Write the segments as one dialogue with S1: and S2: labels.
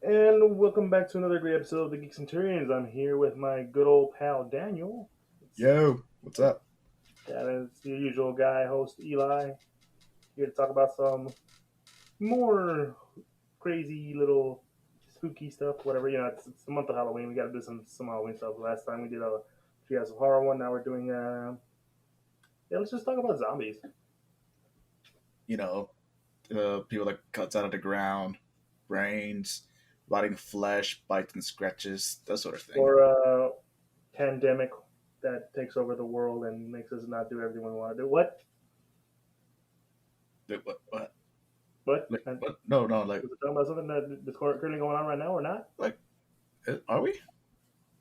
S1: And welcome back to another great episode of the Geek Centurions. I'm here with my good old pal Daniel. It's,
S2: Yo, what's up?
S1: and it's the usual guy, host Eli, here to talk about some more crazy little spooky stuff, whatever. It's the month of Halloween. We got to do some Halloween stuff. Last time we did a Treehouse of Horror one. Now we're doing, yeah, let's just talk about zombies.
S2: You know, people that cuts out of the ground, brains, rotting flesh, bites and scratches, that sort of thing.
S1: Or pandemic that takes over the world and makes us not do everything we want to do. What?
S2: What? What?
S1: What?
S2: Like, what? No, no.
S1: Was it talking about something that's currently going on right now or not?
S2: Like, are we?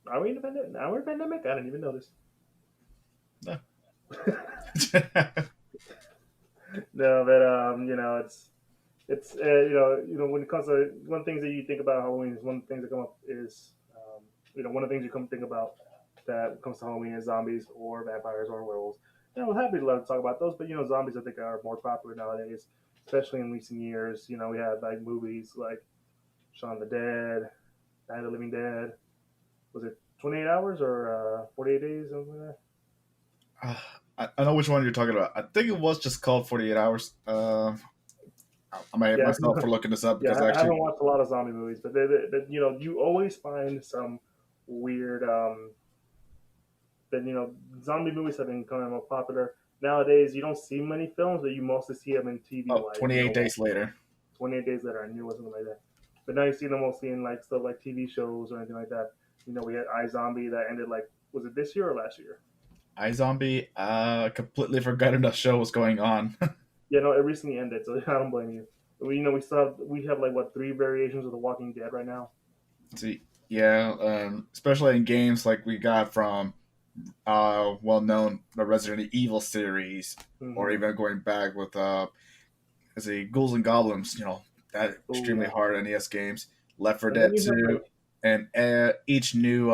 S1: Are we independent? Now we're pandemic? I didn't even notice.
S2: No.
S1: No, but it's when it comes to one of the things that you think about Halloween is one of the things that come up is one of the things you come think about that comes to Halloween is zombies or vampires or werewolves. I'm happy to love to talk about those, but zombies I think are more popular nowadays, especially in recent years. We had like movies like Shaun the Dead, Night of the Living Dead. Was it 28 hours or 48 days? Something like that.
S2: Uh, I know which one you're talking about. I think it was just called 48 Hours. I might hate
S1: Yeah,
S2: myself for looking this up
S1: yeah,
S2: because
S1: I
S2: actually,
S1: haven't watched a lot of zombie movies, but you always find some weird. Zombie movies have been becoming more popular nowadays. You don't see many films, but you mostly see them in TV
S2: oh,
S1: wise.
S2: 28 Days Later.
S1: 28 Days Later, I knew it was something like that. But now you see them mostly in like stuff like TV shows or anything like that. We had iZombie that ended like was it this year or last year?
S2: iZombie, completely forgotten the show was going on.
S1: Yeah, no, it recently ended, so I don't blame you. We have like what three variations of The Walking Dead right now.
S2: See, yeah, especially in games like we got from well-known the Resident Evil series, or
S1: Mm-hmm.
S2: even going back with as a Ghouls and Goblins, that
S1: Oh
S2: extremely
S1: yeah,
S2: hard NES games, Left 4
S1: and then
S2: Dead
S1: you have
S2: 2,
S1: like
S2: and each new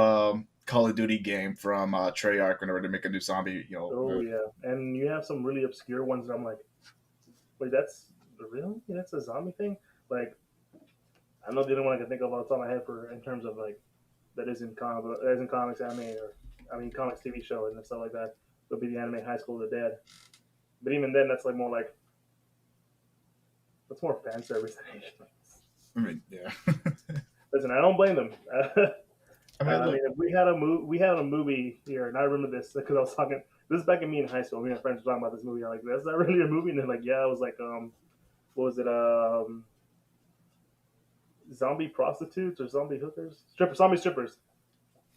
S2: Call of Duty game from Treyarch whenever they make a new zombie,
S1: oh yeah, and you have some really obscure ones that I'm like, wait, that's really that's a zombie thing. Like I know the only one I can think of off the top of my head for in terms of like that is in comics anime or comics TV show and stuff like that would be the anime High School of the Dead. But even then, that's like more like that's more fan service than anything.
S2: I mean, yeah.
S1: Listen, I don't blame them.
S2: I mean,
S1: If we had a movie here, and I remember this because I was talking. This is back in me in high school. Me and my friends were talking about this movie. I'm like, "That's not really a movie." And they're like, "Yeah." I was like, what was it? Zombie prostitutes or zombie hookers? Zombie strippers.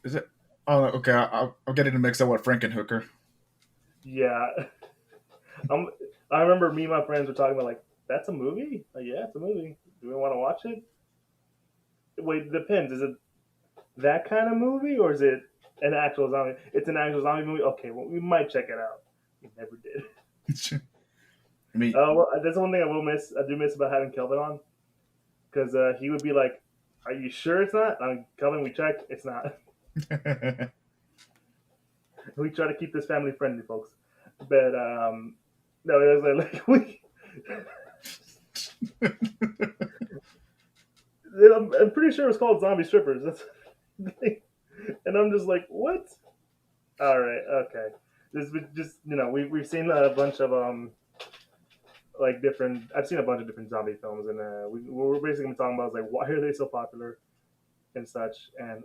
S2: is it? Oh, okay. I'm getting it mixed up with Frankenhooker.
S1: Yeah, I'm, I remember me and my friends were talking about like, "That's a movie." Like, yeah, it's a movie. Do we want to watch it? Wait, it depends. Is it that kind of movie or is it an actual zombie? It's an actual zombie movie. Okay, well, we might check it out. We never did.
S2: I mean,
S1: Well, that's one thing I will miss. I do miss about having Kelvin on because he would be like, "Are you sure it's not?" Kelvin, we checked. It's not. We try to keep this family friendly, folks. But no, it was like we. I'm pretty sure it's called Zombie Strippers. That's and I'm just like, what? All right, okay. This just we've seen a bunch of like different. I've seen a bunch of different zombie films, and we're basically talking about is like why are they so popular and such. And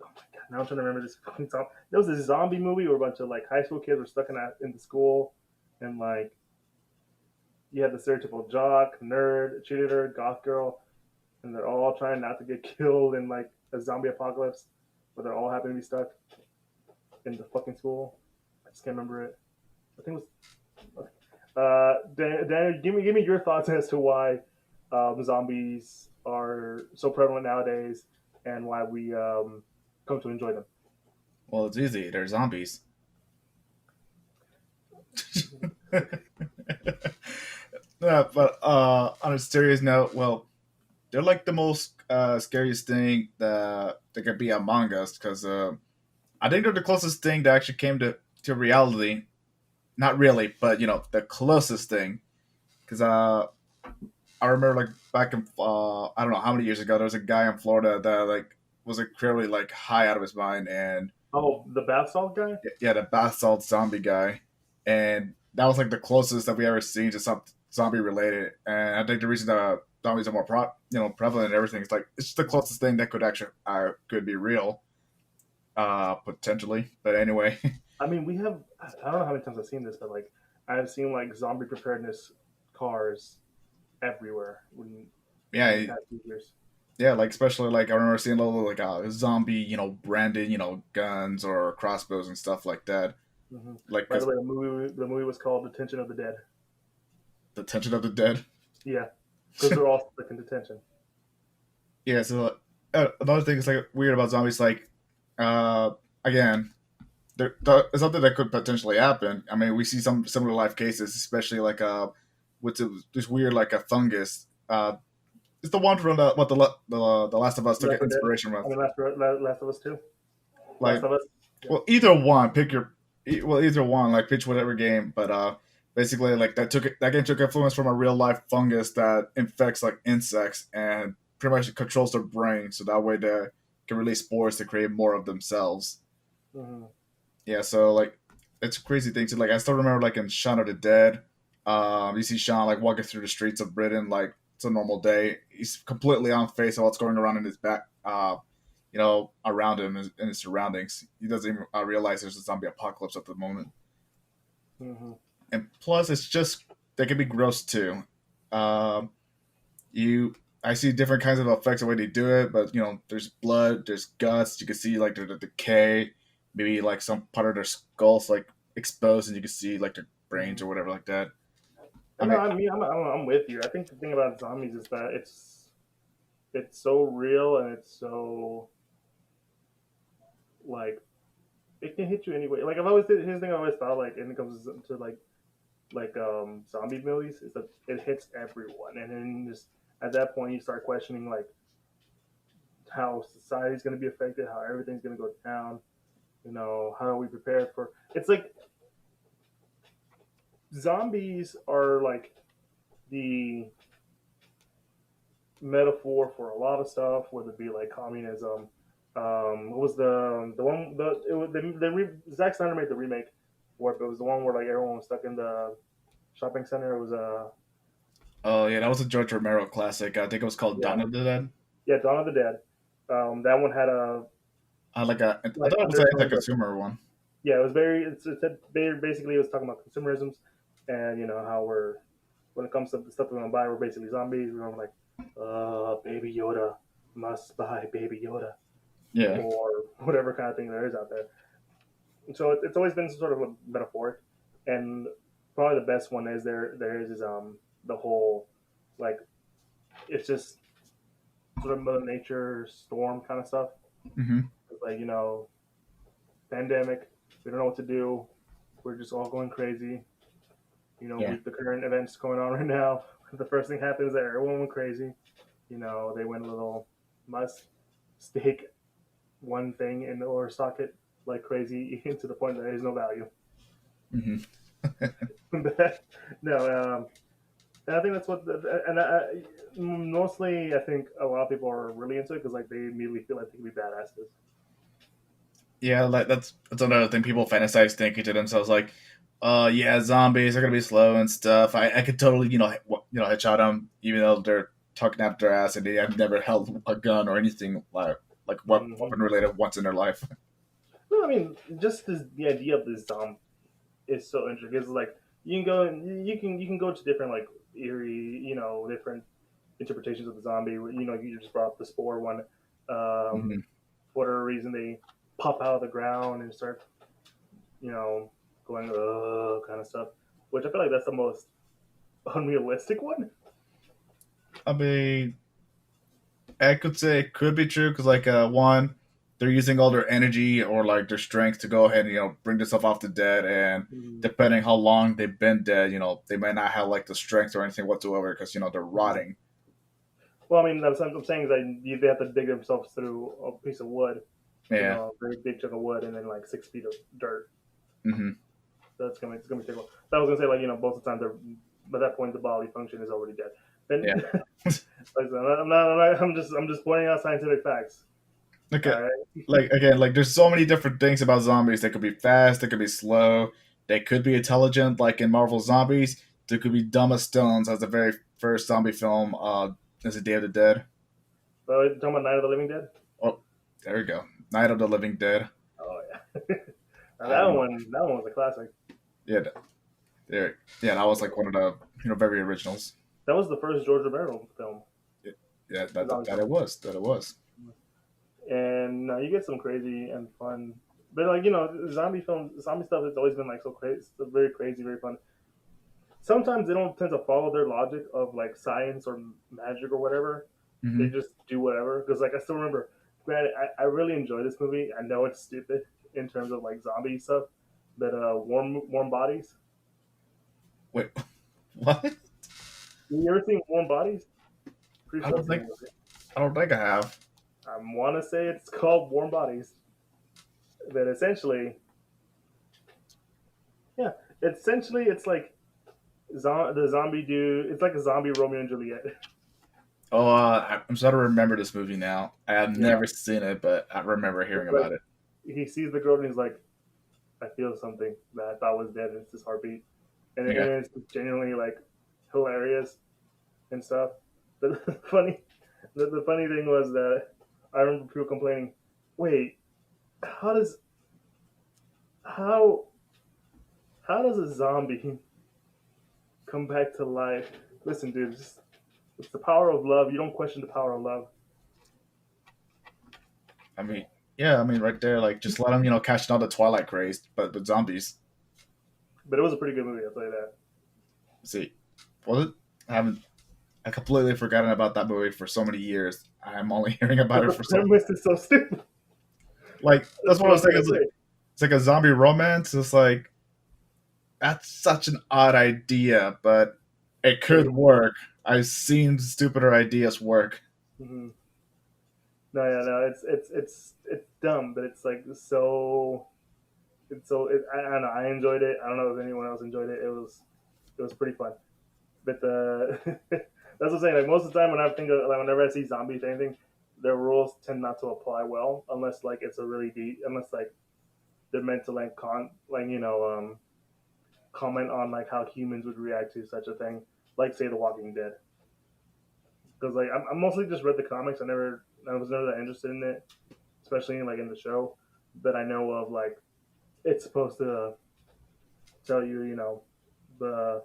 S1: oh my god, now I'm trying to remember this fucking song. There was this zombie movie where a bunch of like high school kids were stuck in the school, and like you had the stereotypical jock, nerd, cheerleader, goth girl, and they're all trying not to get killed in like a zombie apocalypse, but they're all happen to be stuck in the fucking school. I just can't remember it. I think it was. Daniel, give me your thoughts as to why zombies are so prevalent nowadays and why we come to enjoy them.
S2: well, it's easy. They're zombies. Yeah, but on a serious note, well, they're like the most scariest thing that could be among us because I think they're the closest thing that actually came to reality. Not really, but the closest thing. Because I remember like back in I don't know how many years ago, there was a guy in Florida that like was incredibly like high out of his mind, and
S1: Oh, the bath salt guy.
S2: yeah, the bath salt zombie guy, and that was like the closest that we ever seen to some zombie related. And I think the reason that zombies are more prevalent and everything is like it's just the closest thing that could actually could be real, potentially. But anyway,
S1: I mean, we have. I don't know how many times I've seen this, but like I've seen like zombie preparedness cars everywhere in the
S2: yeah,
S1: past few years.
S2: yeah, like especially like I remember seeing a little like zombie, branded, guns or crossbows and stuff like that. Like
S1: By the
S2: because
S1: way, the movie was called Detention of the Dead.
S2: the tension of the dead.
S1: Yeah, because they're all stuck in detention.
S2: Yeah, so another thing is like weird about zombies, like uh, again, there's something that could potentially happen. I mean, we see some similar life cases, especially like with this weird like a fungus. It's the one from the Last of Us took
S1: Left for Dead.
S2: inspiration
S1: I
S2: from.
S1: mean, Last of Us Two. Last
S2: Like,
S1: of Us. Yeah.
S2: well, either one, pick your, either one, like pitch whatever game, but basically like that game took influence from a real life fungus that infects like insects and pretty much controls their brain, so that way they can release spores to create more of themselves.
S1: Hmm.
S2: Yeah, so like it's a crazy thing to like. I still remember like in Shaun of the Dead, you see Shaun like walking through the streets of Britain like it's a normal day. He's completely unfazed of what's going around in his back, around him in his surroundings. He doesn't even realize there's a zombie apocalypse at the moment.
S1: Hmm.
S2: And plus, it's just they can be gross too. Um, you, I see different kinds of effects the way they do it, but there's blood, there's guts. You can see like the decay, maybe like some part of their skulls like exposed, and you can see like their brains or whatever like that. I
S1: I know.
S2: mean,
S1: I mean, I'm with you. I think the thing about zombies is that it's so real and it's so like it can hit you anyway. Like I've always here's the thing I always thought like, and it comes to like zombie movies is that it hits everyone, and then just at that point you start questioning like how society's going to be affected, how everything's going to go down. How are we prepared for? It's like zombies are like the metaphor for a lot of stuff, whether it be like communism. What was the one Zack Snyder made the remake where it was the one where like everyone was stuck in the shopping center. It was
S2: oh yeah, that was a George Romero classic. I think it was called
S1: yeah,
S2: Dawn of the Dead.
S1: yeah, Dawn of the Dead. That one had a
S2: I
S1: like
S2: thought it was an
S1: undertones of
S2: anti-consumer one.
S1: yeah. It was very it said basically it was talking about consumerisms and how we're when it comes to the stuff we're gonna buy, we're basically zombies. We're going like, Baby Yoda must buy Baby Yoda
S2: Yeah.
S1: or whatever kind of thing there is out there. And so it's always been sort of a metaphoric, and probably the best one is there is the whole like it's just sort of Mother Nature storm kind of stuff.
S2: Hmm.
S1: It's like pandemic, we don't know what to do. We're just all going crazy.
S2: Yeah.
S1: With the current events going on right now, the first thing happens that everyone went crazy. They went a little must stake one thing in the ore socket like crazy to the point that there's no value.
S2: Hmm.
S1: No, and I think that's what, mostly I think a lot of people are really into it because like they immediately feel like they can be badasses.
S2: Yeah, like that's another thing people fantasize thinking to themselves like, yeah, zombies are gonna be slow and stuff. I could totally headshot them even though they're tucking out their ass and they have never held a gun or anything like
S1: Mm-hmm.
S2: weapon related once in their life.
S1: No, I mean, just the idea of this is so interesting. It's like you can go to different like eerie, different interpretations of the zombie. You just brought up the spore one.
S2: Hmm.
S1: For whatever reason, they pop out of the ground and start, going kind of stuff. Which I feel like that's the most unrealistic one.
S2: I mean, I could say it could be true because like one, they're using all their energy or like their strength to go ahead and bring themselves off the dead, and
S1: Mm-hmm.
S2: depending how long they've been dead, they may not have like the strength or anything whatsoever because they're rotting.
S1: Well, I mean, what I'm saying is that they have to dig themselves through a piece of wood,
S2: Yeah.
S1: a very big chunk of wood, and then like 6 feet of dirt.
S2: Hmm.
S1: So it's gonna be difficult. But I was gonna say like both the time they're by that point the bodily function is already dead. And
S2: Yeah.
S1: like, I'm just pointing out scientific facts.
S2: Look
S1: All
S2: at
S1: right.
S2: like again, like there's so many different things about zombies. They could be fast, they could be slow, they could be intelligent, like in Marvel Zombies. They could be dumb as stones, as the very first zombie film, is it Day of the Dead?
S1: So we're talking about Night of the Living Dead.
S2: Oh, there we go. Night of the Living Dead.
S1: Oh yeah. Now,
S2: I don't know.
S1: that one was a classic.
S2: Yeah, there. Yeah, that was like one of the very originals.
S1: That was the first George Romero film.
S2: Yeah,
S1: Zombie
S2: that
S1: film.
S2: it was. That it was.
S1: And you get some crazy and fun. But zombie films, zombie stuff has always been like so crazy, so very crazy, very fun. Sometimes they don't tend to follow their logic of like science or magic or whatever. They
S2: Hmm.
S1: just do whatever. Because like I still remember, granted, I really enjoy this movie. I know it's stupid in terms of like zombie stuff, but warm bodies.
S2: Wait, what?
S1: You ever seen Warm Bodies? Pretty
S2: I
S1: sure
S2: don't
S1: I've seen
S2: think
S1: the movie.
S2: I don't think I have.
S1: I want to say it's called Warm Bodies. But essentially, yeah, essentially it's like the zombie dude. It's like a zombie Romeo and Juliet.
S2: Oh, I'm starting to remember this movie now. I have
S1: Yeah,
S2: never seen it, but I remember hearing
S1: it's like
S2: about it.
S1: he sees the girl and he's like, I feel something that I thought was dead, and it's his heartbeat,
S2: Yeah.
S1: and it's genuinely like hilarious and stuff. But the funny thing was that I remember people complaining, "Wait, how does how how does a zombie come back to life?" Listen, dude, it's the power of love. You don't question the power of love.
S2: I mean, yeah, I mean, right there, like just let them, catch all the Twilight craze, but with zombies.
S1: But it was a pretty good movie, I'll tell you that.
S2: See, was it? I haven't. I completely forgotten about that movie for so many years. I'm only hearing about
S1: But
S2: it
S1: the
S2: for so.
S1: premise is so stupid.
S2: Like
S1: That's
S2: that's what
S1: what
S2: I
S1: I
S2: was
S1: was
S2: saying.
S1: gonna say.
S2: It's like a zombie romance. It's like that's such an odd idea, but it
S1: But
S2: could work. I've seen stupider ideas work.
S1: mm-hmm. No, yeah, no, it's dumb, but it's like so. I don't know. I enjoyed it. I don't know if anyone else enjoyed it. It was pretty fun. But the that's what I'm saying. Like most of the time, when I think of like whenever I see zombies or anything, their rules tend not to apply well unless like it's a really deep, unless like they're meant to like comment on like how humans would react to such a thing, like say The Walking Dead. Because like I mostly just read the comics. I was never that interested in it, especially in, like in the show. But I know of like it's supposed to tell you, the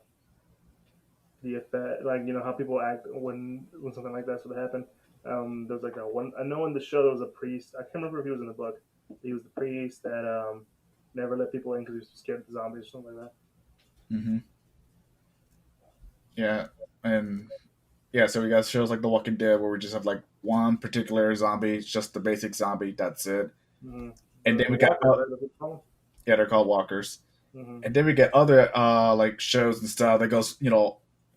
S1: the effect, like how people act when something like that's would happen. There's like a one. I know in the show there was a priest. I can't remember if he was in the book. He was the priest that never let people in because he was scared of the zombies or something like that.
S2: Hmm. Yeah, and yeah, so we got shows like The Walking Dead where we just have like one particular zombie, it's just the basic zombie. That's it.
S1: Mm-hmm.
S2: And then
S1: The
S2: we got
S1: Walkers, right? That's what it's called.
S2: yeah, they're called walkers.
S1: Mm-hmm.
S2: And then we get other like shows and stuff that goes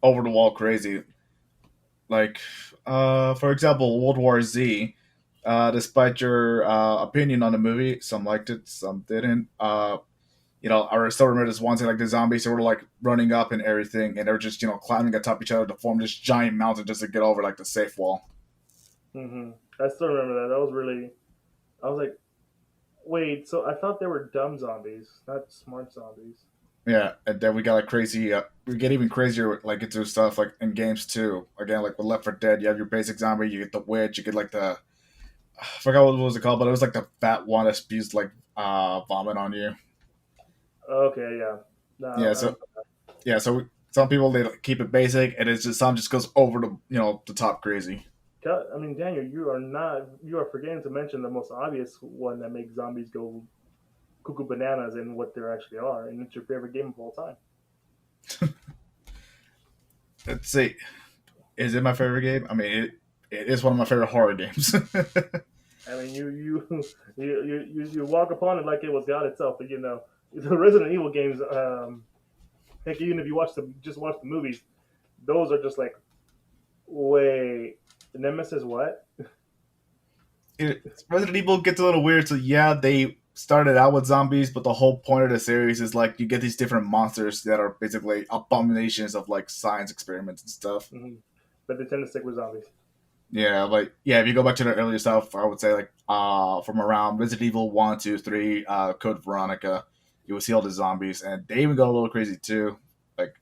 S2: over the wall crazy. Like for example, World War Z. Despite your opinion on the movie, some liked it, some didn't. I still remember this one thing like the zombies were like running up and everything, and they were just climbing atop each other to form this giant mountain just to get over like the safe wall.
S1: Mm-hmm. I still remember that. That was really. I was like, wait. So I thought they were dumb zombies, not smart zombies.
S2: Yeah, and then we got like crazy. We get even crazier like into stuff like in games too. Again, like with Left 4 Dead, you have your basic zombie, you get the witch, you get like the I forgot what was it called, but it was like the fat one that spews like vomit on you.
S1: Okay, yeah. No,
S2: Yeah, so some people they like, keep it basic, and it's just some just goes over the top crazy.
S1: I mean, Daniel, you are forgetting to mention the most obvious one that makes zombies go cuckoo bananas and what they actually are, and it's your favorite game of all time.
S2: Let's see, is it my favorite game? I mean, it is one of my favorite horror games.
S1: I mean, you walk upon it like it was God itself, but the Resident Evil games. Heck, even if you just watch the movies, those are just like, wait, Nemesis what?
S2: Resident Evil gets a little weird, so yeah, they started out with zombies, but the whole point of the series is like you get these different monsters that are basically abominations of like science experiments and stuff.
S1: Hmm. But they tend to stick with zombies.
S2: Yeah, like yeah, if you go back to the earlier stuff, I would say like from around Resident Evil 1, 2, 3, Code Veronica, you would see all the zombies, and they even go a little crazy too. Like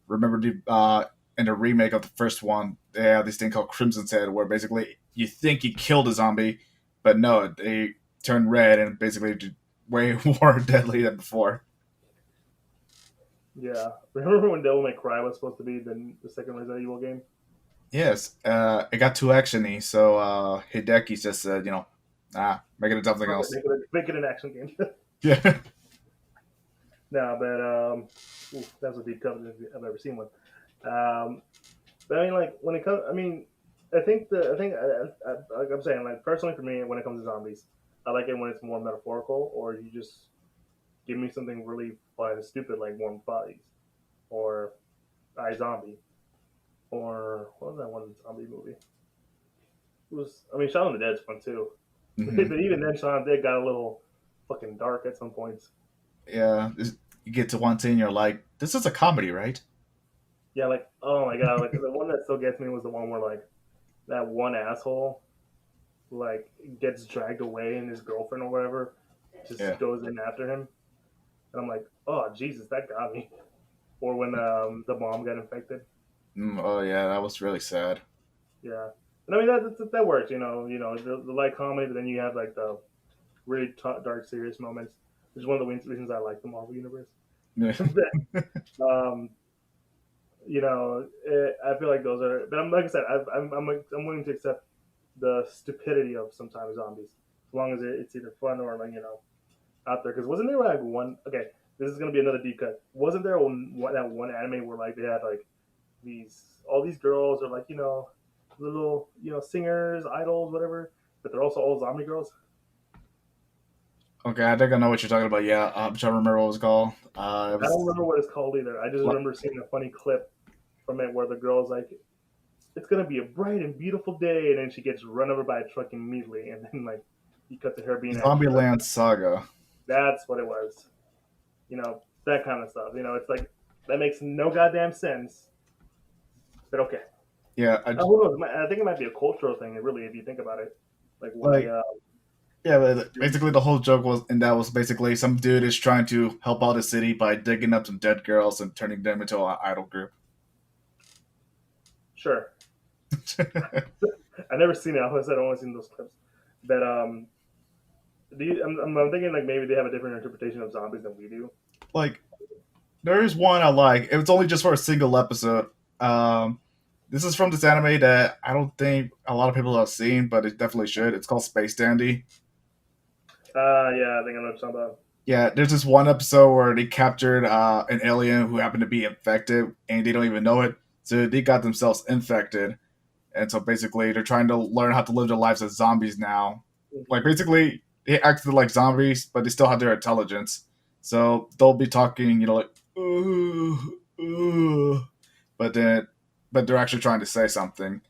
S2: remember the in the remake of the first one, they have this thing called Crimson's Head, where basically you think you killed a zombie, but no, they turn red and basically way more deadly than before.
S1: Yeah. Remember when Devil May Cry was supposed to be the second Resident Evil game?
S2: Yes, it got too actiony, so Hideki's just said, make it something
S1: Okay,
S2: else.
S1: make it an action game.
S2: Yeah.
S1: No, but that's a deep cut if I've ever seen one. Um, but I mean, like when it comes, I mean, I think like I'm saying, like personally for me, when it comes to zombies, I like it when it's more metaphorical, or you just give me something really fun and stupid like Warm Bodies or I Zombie or what was that one zombie movie? It was I mean, Shaun of the Dead's fun too, but
S2: Hmm.
S1: even then, Shaun of the Dead got a little fucking dark at some points.
S2: Yeah, you get to one scene, you're like, this is a comedy, right?
S1: Yeah, like oh my god, like the one that still gets me was the one where like that one asshole like gets dragged away and his girlfriend or whatever just
S2: Yeah.
S1: goes in after him, and I'm like, oh Jesus, that got me. Or when the mom got infected.
S2: Oh yeah, that was really sad.
S1: Yeah, and I mean that works. The light comedy, but then you have like the really dark, serious moments, which is one of the reasons I like the Marvel universe.
S2: Yeah.
S1: um, I feel like those are. But I'm like I said, I'm willing to accept the stupidity of sometimes zombies, as long as it's either fun or like out there. Because wasn't there like one? Okay, this is gonna be another deep cut. Wasn't there that one anime where like they had like these all these girls are like little singers, idols, whatever, but they're also all zombie girls.
S2: Okay, I think I know what you're talking about. Yeah, I'm trying to remember what it was called. It
S1: I don't
S2: was
S1: remember what it's called either. I just remember seeing a funny clip from it where the girl's like, "It's gonna be a bright and beautiful day," and then she gets run over by a truck immediately, and then like you cut to her being actually like,
S2: Zombieland Saga.
S1: "That's what it was." That kind of stuff. It's like that makes no goddamn sense, but okay.
S2: Yeah,
S1: Who knows? I think it might be a cultural thing, really, if you think about it. Like why?
S2: like yeah, but basically the whole joke was, and that was basically some dude is trying to help out the city by digging up some dead girls and turning them into an idol group.
S1: Sure, I never seen it. I said I've only seen those clips. But I'm thinking like maybe they have a different interpretation of zombies than we do.
S2: Like there is one I like. It was only just for a single episode. Um, this is from this anime that I don't think a lot of people have seen, but it definitely should. It's called Space Dandy.
S1: Yeah, I think I know what you're talking about.
S2: Yeah, there's this one episode where they captured an alien who happened to be infected, and they don't even know it. So they got themselves infected, and so basically they're trying to learn how to live their lives as zombies now. Like
S1: Mm-hmm.
S2: basically, they acted like zombies, but they still have their intelligence. So they'll be talking, like ooh, ooh, but then, but they're actually trying to say something.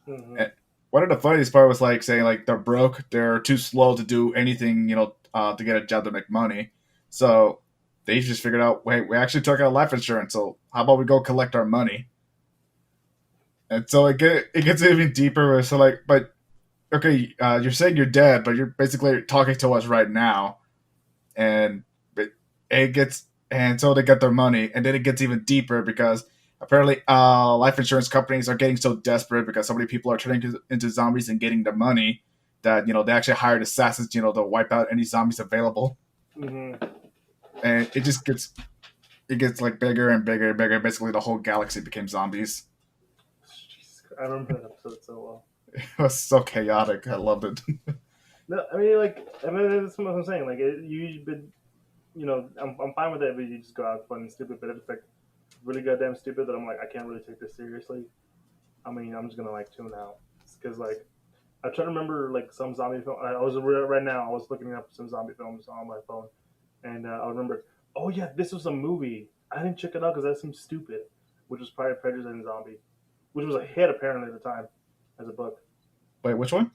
S1: Mm-hmm.
S2: And one of the funniest part was like saying like they're broke, they're too slow to do anything, to get a job to make money. So they just figured out, wait, we actually took out life insurance, so how about we go collect our money? And so it gets even deeper. So like, but okay, you're saying you're dead, but you're basically talking to us right now, and it gets and so they get their money, and then it gets even deeper because apparently life insurance companies are getting so desperate because so many people are turning into zombies and getting their money that they actually hired assassins to wipe out any zombies available,
S1: Mm-hmm.
S2: and it gets like bigger and bigger and bigger. Basically, the whole galaxy became zombies.
S1: Jesus, I remember that episode so well.
S2: It was so chaotic. I loved it.
S1: No, I mean like that's what I'm saying. Like you've been, I'm fine with it, but you just go out fun and stupid. But if it's like really goddamn stupid that I'm like I can't really take this seriously. I mean, I'm just gonna like tune out because like I try to remember like some zombie film. I was right now. I was looking up some zombie films on my phone, and I remember. Oh yeah, this was a movie. I didn't check it out because that seemed stupid. Which was Pride, Prejudice, and Zombie, which was a hit apparently at the time as a book.
S2: Wait, which one?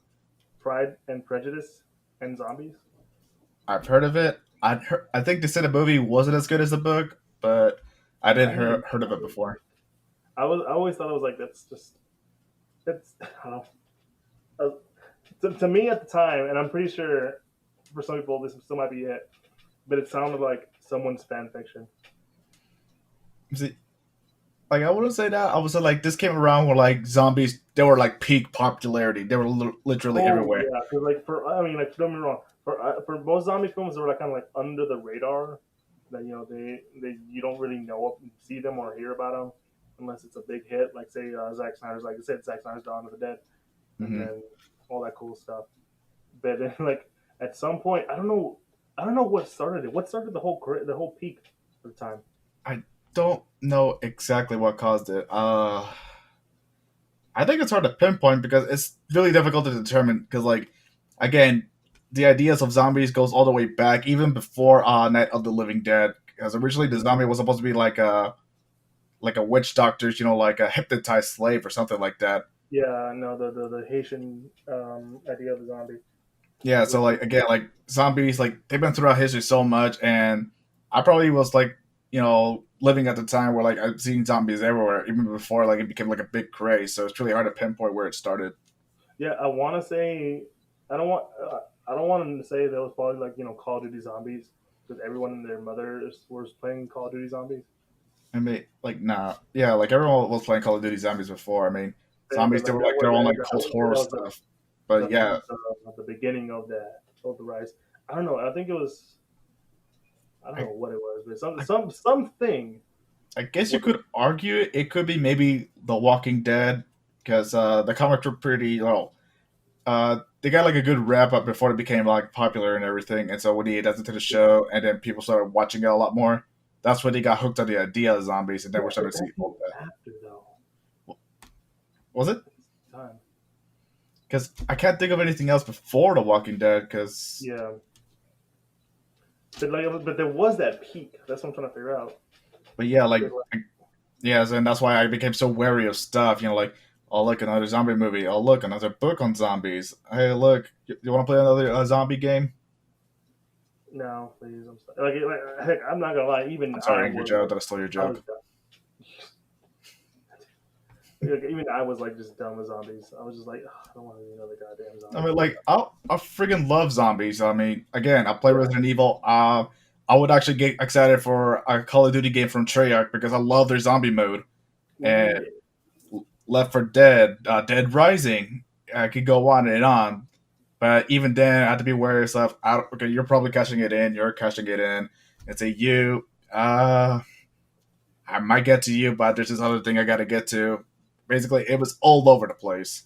S1: Pride and Prejudice and Zombies.
S2: I've heard of it. I think they said the movie wasn't as good as the book, but I did
S1: I mean,
S2: heard of it before.
S1: I always thought it was like that's just that's I don't know. Uh, to me at the time, and I'm pretty sure for some people this still might be it, but it sounded like someone's fan fiction.
S2: See, like I wouldn't say that. I would say like this came around where like zombies they were like peak popularity. They were literally
S1: Oh
S2: everywhere.
S1: yeah, because like for I mean like don't get me wrong, for most zombie films they were like kind of like under the radar. That they you don't really know see them or hear about them unless it's a big hit, like say Zack Snyder's like I said Zack Snyder's Dawn of the Dead, and
S2: Hmm.
S1: then all that cool stuff. But then like at some point I don't know what started it. What started the whole peak of the time?
S2: I don't know exactly what caused it. I think it's hard to pinpoint because it's really difficult to determine. Because like again, the ideas of zombies goes all the way back even before Night of the Living Dead. Because originally the zombie was supposed to be like a witch doctor's, like a hypnotized slave or something like that.
S1: Yeah, no, the Haitian idea of the zombie,
S2: Yeah, so
S1: which is
S2: like again, like zombies, like they've been throughout history so much, and I probably was like, living at the time where like I've seen zombies everywhere, even before like it became like a big craze. So it's really hard to pinpoint where it started.
S1: yeah. I want to say I don't want I don't want to say that was probably like Call of Duty Zombies because everyone and their mothers was playing Call of Duty Zombies.
S2: I mean, like nah, yeah, like everyone was playing Call of Duty Zombies before. I mean,
S1: Yeah, but
S2: zombies they
S1: like
S2: were
S1: that
S2: like
S1: was
S2: their own like cult
S1: that
S2: horror
S1: was
S2: stuff. But yeah,
S1: the beginning of the rise. I don't know. I think it was I don't
S2: I,
S1: know what it was, but
S2: I,
S1: something
S2: I guess you
S1: was
S2: could argue it could be maybe The Walking Dead because the comics were pretty well. They got like a good wrap up before it became like popular and everything. And so when he adapted to the show, and then people started watching it a lot more, that's when they got hooked on the idea of zombies, and then
S1: yeah,
S2: we're
S1: but
S2: starting to
S1: that
S2: see.
S1: came after though.
S2: Was it?
S1: Time.
S2: Because I can't think of anything else before The Walking Dead. Because,
S1: Yeah, but there was that peak. That's what I'm trying to figure out.
S2: but yeah, like
S1: Because, like,
S2: yeah, and that's why I became so wary of stuff. Like, oh look, another zombie movie. Oh look, another book on zombies. Hey, look, you want to play another zombie game?
S1: no, please, I'm sorry. Heck, I'm not gonna lie. Even
S2: I'm
S1: I
S2: sorry, Angry
S1: was
S2: Joe,
S1: like,
S2: that I stole your
S1: I was
S2: joke.
S1: done. Like, even I was like just done with zombies. I was just like, "Ugh, I don't want to be another goddamn
S2: I
S1: zombie
S2: mean,
S1: movie.
S2: like, I freaking love zombies. I mean, again, I play
S1: Yeah,
S2: Resident Evil. I would actually get excited for a Call of Duty game from Treyarch because I love their zombie mode. And
S1: yeah.
S2: Left for Dead, Dead Rising, I could go on and on. But even then, I have to be wary of stuff. Okay, you're probably cashing it in. You're cashing it in. It's a you. I might get to you, but there's this other thing I got to get to. Basically, it was all over the place.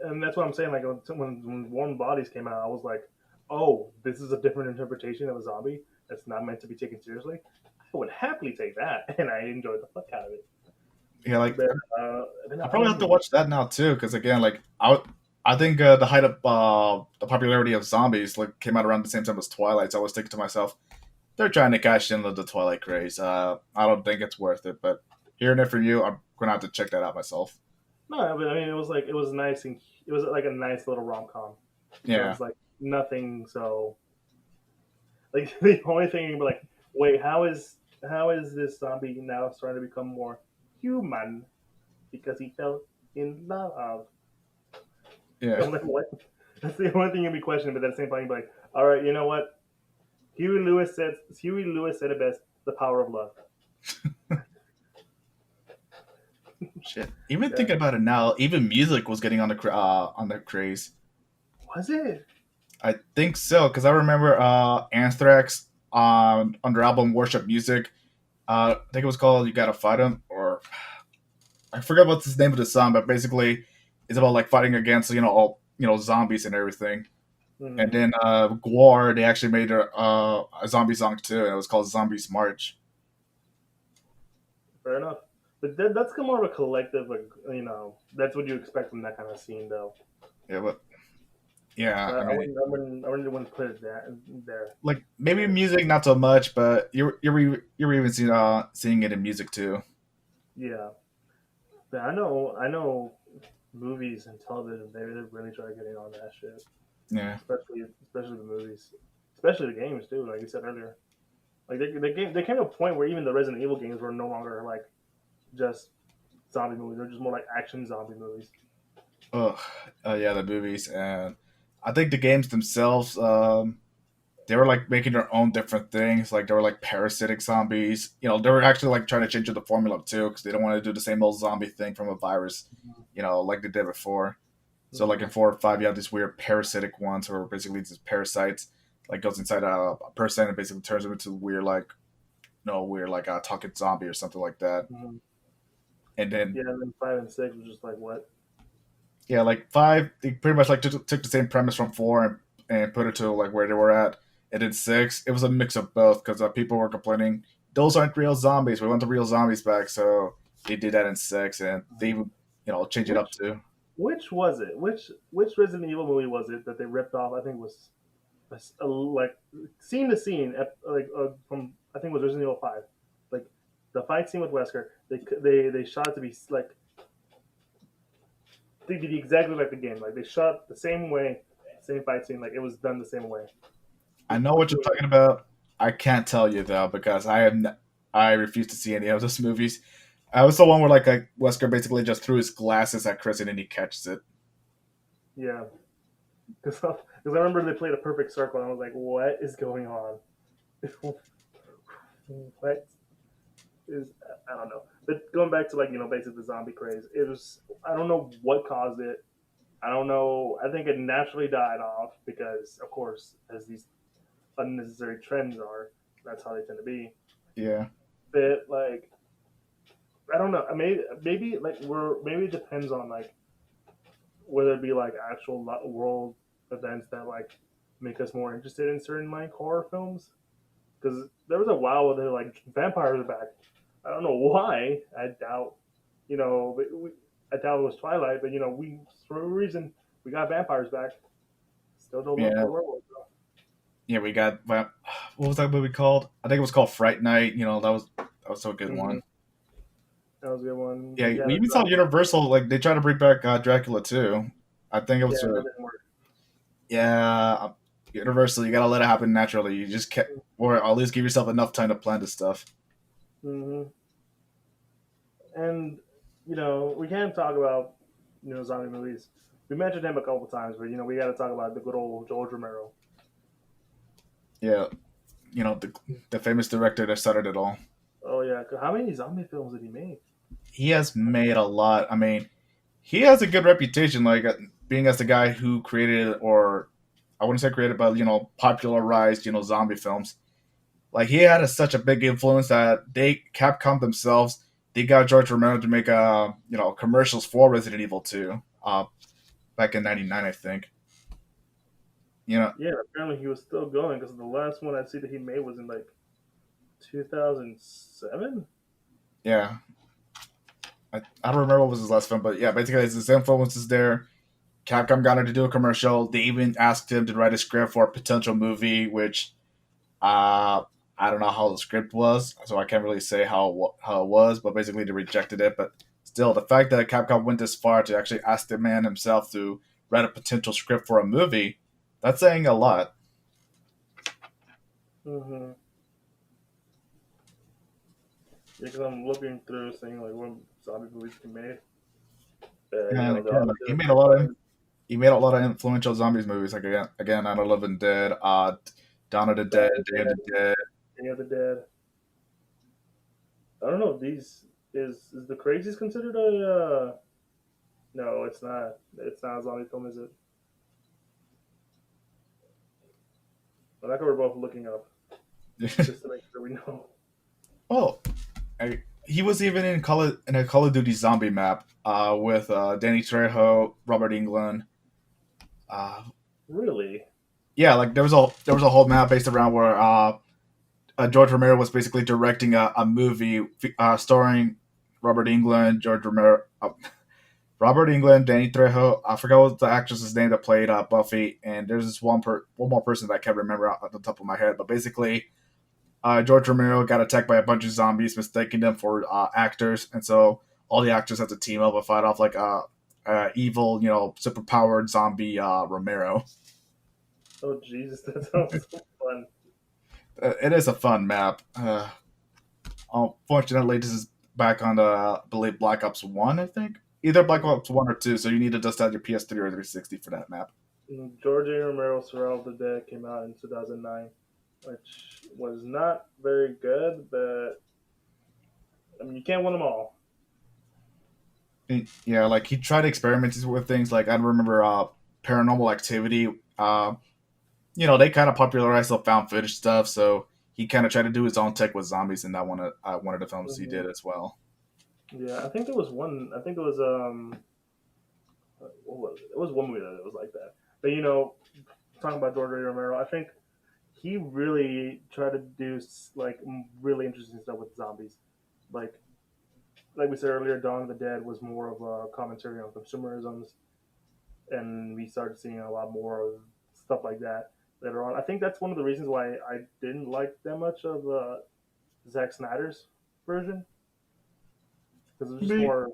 S1: And that's what I'm saying. Like when Warm Bodies came out, I was like, oh, this is a different interpretation of a zombie that's not meant to be taken seriously. I would happily take that, and I enjoyed the fuck out of it.
S2: Yeah, like
S1: But
S2: I
S1: I
S2: probably have
S1: don't
S2: to
S1: know.
S2: watch that now too, because again, like I think the height of the popularity of zombies like came out around the same time as Twilight. So I was thinking to myself, they're trying to cash in the Twilight craze. I don't think it's worth it, but hearing it from you, I'm gonna have to check that out myself.
S1: No, but I mean, it was nice and it was like a nice little rom com. So
S2: Yeah,
S1: it's like nothing. So like the only thing you'd be like, wait, how is this zombie now starting to become more human because he fell in love?
S2: yeah.
S1: I'm like, what? That's the only thing you'd be questioning. But at the same time, you'd be like, all right, you know what? Huey Lewis said it best: the power of love.
S2: Shit. Even
S1: Yeah.
S2: thinking about it now, even music was getting on the craze.
S1: Was it?
S2: I think so because I remember Anthrax on their album Worship Music. I think it was called "You Gotta Fight 'Em," or I forgot what's the name of the song, but basically it's about like fighting against all zombies and everything. And
S1: Mm-hmm.
S2: then Gwar, they actually made a zombie song too, and it was called Zombies March.
S1: Fair enough. But that's more of a collective, like that's what you expect from that kind of scene, though.
S2: Yeah, but yeah, I mean,
S1: I wouldn't put it there.
S2: like maybe
S1: But
S2: music not so much, but you're even seeing it in music too.
S1: yeah, but I know movies and television. They really try getting on that shit,
S2: Yeah,
S1: especially the movies. especially the games too. Like you said earlier, like they came to a point where even the Resident Evil games were no longer like just zombie movies; they're just more like action zombie movies.
S2: Ugh, yeah, the movies, and I think the games themselves, they were like making their own different things. Like they were like parasitic zombies. You know, they were actually like trying to change the formula too, because they don't want to do the same old zombie thing from a virus. You know, like they did before. So like in
S1: Mm-hmm.
S2: 4 or 5, you have these weird parasitic ones, who are basically just parasites. Like goes inside a person and basically turns them into weird, like no weird, like a talking zombie or something like that.
S1: Mm-hmm.
S2: And then
S1: Yeah, and then 5 and 6 was just like what?
S2: yeah, like 5, they pretty much like took the same premise from 4 and put it to like where they were at. And then 6, it was a mix of both because people were complaining those aren't real zombies. We want the real zombies back, so they did that in 6, and they even change it up
S1: Which
S2: too.
S1: which was it? Which Resident Evil movie was it that they ripped off? I think it was like scene to scene, like from I think it was Resident Evil 5. Like the fight scene with Wesker, they shot it to be like they did exactly like the game. Like they shot the same way, same fight scene. Like it was done the same way.
S2: I know what you're talking about. I can't tell you though because I refuse to see any of those movies. I was the one where like Wesker basically just threw his glasses at Chris and then he catches it.
S1: Yeah, because I remember they played a perfect circle, and I was like, "What is going on? What is I don't know." But going back to like basically the zombie craze, it was I don't know what caused it. I don't know. I think it naturally died off because, of course, as these unnecessary trends are, that's how they tend to be.
S2: Yeah,
S1: But like, I don't know. Maybe like maybe it depends on like whether it be like actual world events that like make us more interested in certain like horror films. Because there was a while where they're like vampires are back. I don't know why. I doubt. You know, I doubt it was Twilight, but we for a reason we got vampires back. Still don't love
S2: yeah,
S1: the werewolves.
S2: yeah. We got what was that movie called? I think it was called Fright Night. That was so good
S1: Mm-hmm.
S2: one.
S1: That was a good one.
S2: Yeah,
S1: Yeah,
S2: we even
S1: that's
S2: saw Universal. Like they tried to bring back Dracula too. I think it
S1: yeah,
S2: was
S1: that didn't work.
S2: yeah. Universal, you gotta let it happen naturally. You just can't, or at least give yourself enough time to plan this stuff.
S1: Mm-hmm. And we can't talk about zombie movies. We mentioned him a couple times, but we got to talk about the good old George Romero.
S2: Yeah, the famous director that started it all.
S1: Oh yeah, how many zombie films did he make?
S2: He has made a lot. I mean, he has a good reputation, like being as the guy who created, or I wouldn't say created, but popularized, zombie films. Like he had such a big influence that Capcom themselves, they got George Romero to make commercials for Resident Evil 2, back in '99, I think. You know,
S1: Yeah, apparently he was still going because the last one I see that he made was in like 2007.
S2: yeah, I don't remember what was his last film, but yeah, basically his influence is there. Capcom got him to do a commercial. They even asked him to write a script for a potential movie, which uh, I don't know how the script was, so I can't really say how it was. But basically, they rejected it. But still, the fact that Capcom went this far to actually ask the man himself to write a potential script for a movie, that's saying a lot.
S1: Mm-hmm. Yeah, because I'm looking through seeing like what zombie movies he made.
S2: And
S1: They're
S2: again,
S1: all
S2: like,
S1: good. Fine.
S2: he made a lot of influential zombies movies. Like again, Night of the Living Dead, Dawn of the
S1: Dawn
S2: Dead,
S1: of the
S2: Day of the
S1: Dead,
S2: Dead.
S1: Day of the Dead. I don't know. These is the craziest considered a? No, it's not. It's not a zombie film, is it? But I we're both looking up just to make sure we know.
S2: Oh, he was even in a Call of Duty zombie map with Danny Trejo, Robert England. Uh,
S1: Really?
S2: yeah, like there was a whole map based around where George Romero was basically directing a movie starring Robert England, Robert England, Danny Trejo. I forgot what the actress's name that played Buffy, and there's this one more person that I can't remember off the top of my head. But basically, George Romero got attacked by a bunch of zombies, mistaking them for actors, and so all the actors had to team up and fight off like evil, superpowered zombie Romero.
S1: Oh Jesus, that sounds so fun.
S2: It is a fun map. Unfortunately, this is back on the, I believe, Black Ops 1, I think. Either Black Ops 1 or 2, so you need to just have your PS3 or 360 for that map.
S1: George A. Romero Surround the Dead came out in 2009, which was not very good, but I mean, you can't win them all.
S2: Yeah, like he tried experimenting with things like I remember Paranormal Activity. They kind of popularized the found footage stuff, so he kind of tried to do his own tech with zombies in that one of the films he
S1: Hmm.
S2: did as well.
S1: Yeah, I think there was one. I think it was what was it? It was one movie that it was like that. But talking about George A. Romero, I think he really tried to do like really interesting stuff with zombies. Like like we said earlier, Dawn of the Dead was more of a commentary on consumerism, and we started seeing a lot more of stuff like that later on. I think that's one of the reasons why I didn't like that much of Zack Snyder's version because it was
S2: I
S1: just
S2: mean,
S1: more.